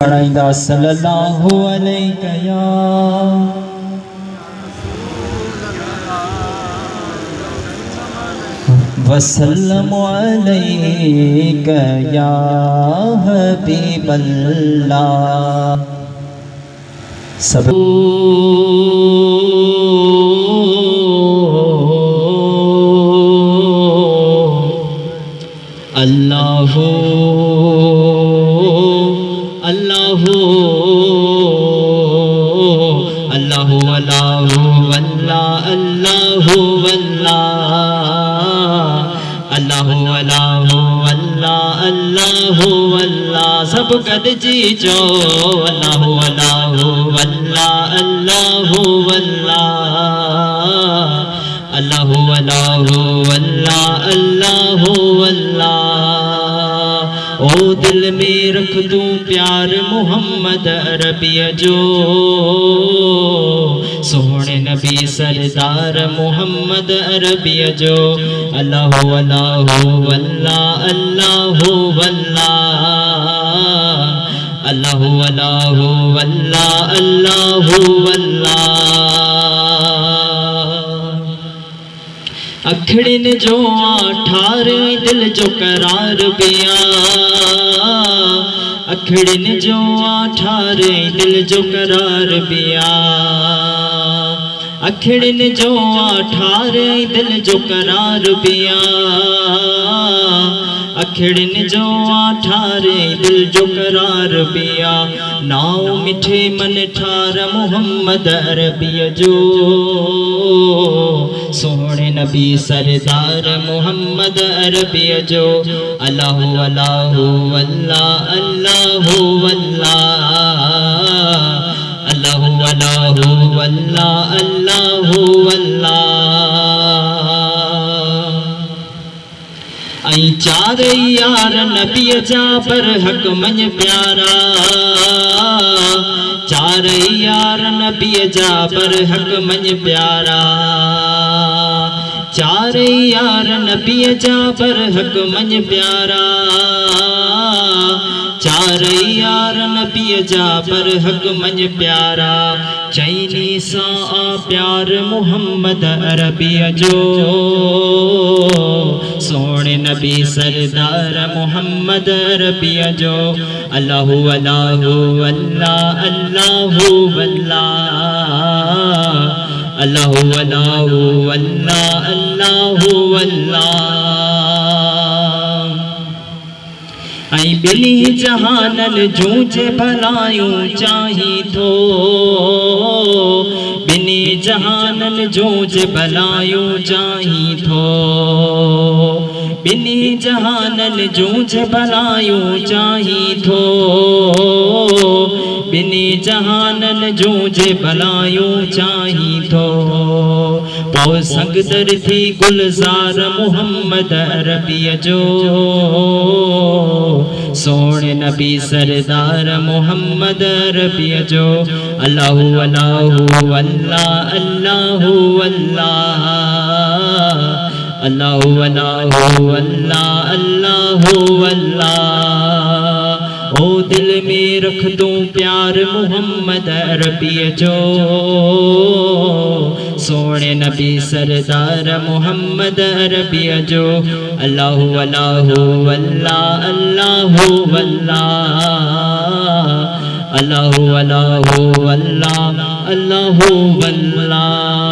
पढ़ाईंदा सल्लल्लाहु अलैहि या वसल्लम अलैका या हबीबल्लाह। सब अल्लाहु अल्लाहु अल्लाहु अल्लाहु अल्लाह अल्लाहु अल्लाह अल्लाहु अल्लाहु अल्लाह अल्लाहु अल्लाह। सब कद जी जो अल्लाहु अल्लाहु अल्लाह अल्लाहु अल्लाह अल्लाहु अल्लाहु अल्लाह अल्लाहु अल्लाह। ओ दिल में रख दूं प्यार मोहम्मद अरबी जो, सोहणे नबी सरदार मोहम्मद अरबी जो। अल्लाहु अल्लाहु अल्लाह अल्लाहु अल्लाह अल्लाहु अल्लाहु अल्लाह अल्लाहु अल्लाह। अखड़िन जो ठार दिल जो करार बिया, अखड़िन जो ठार दिल जो करार बिया, अखड़िन जो ठार दिल जो करार बिया, अखड़िन जो ठार दिल जो करार बिया। नाव मिठे मन ठार मोहम्मद अरबी जो, सोहणे नबी सरदार मोहम्मद अरबी जो। अल्लाहु अल्लाहु अल्लाह अल्लाहु अल्लाह अल्लाहु अल्लाहु अल्लाह अल्लाहु अल्लाह। ऐं चार यार नबी जा पर हक मन प्यारा, चार यार नबी जा पर हक मन प्यारा, चार यार नबी जा पर हक मन प्यारा, चार यार नबी जा पर हक मन प्यारा। चैनी सा प्यार मोहम्मद अरबी जो, सोहणे नबी सरदार मोहम्मद अरबी जो। अल्लाहु अल्लाहु अल्लाह अल्लाहु अल्लाह अल्लाहु अल्लाहु अल्लाह अल्लाहु अल्लाह। ऐं बिनी जहानन जूझे भलायूं चाही थो, बिनी जहानन जूझे भलायूं चाही थो, बिनी जहानन जूझे भलायूं चाही थो, बिनी जहानन जूझे भलायूं चाही थो। पो संगदर थी गुलजार मोहम्मद अरबी जो, सोहणे नबी सरदार मोहम्मद अरबी जो। अल्लाहु अल्लाहु अल्लाह अल्लाहु अल्लाह अल्लाहु अल्लाहु अल्लाह अल्लाहु अल्लाह। ओ दिल में रख दूं प्यार मोहम्मद अरबी जो, सोहणे नबी सरदार मोहम्मद अरबी जो। अल्लाहु अल्लाहु अल्लाह अल्लाहु अल्लाह अल्लाहु अल्लाहु अल्लाह अल्लाहु अल्लाह।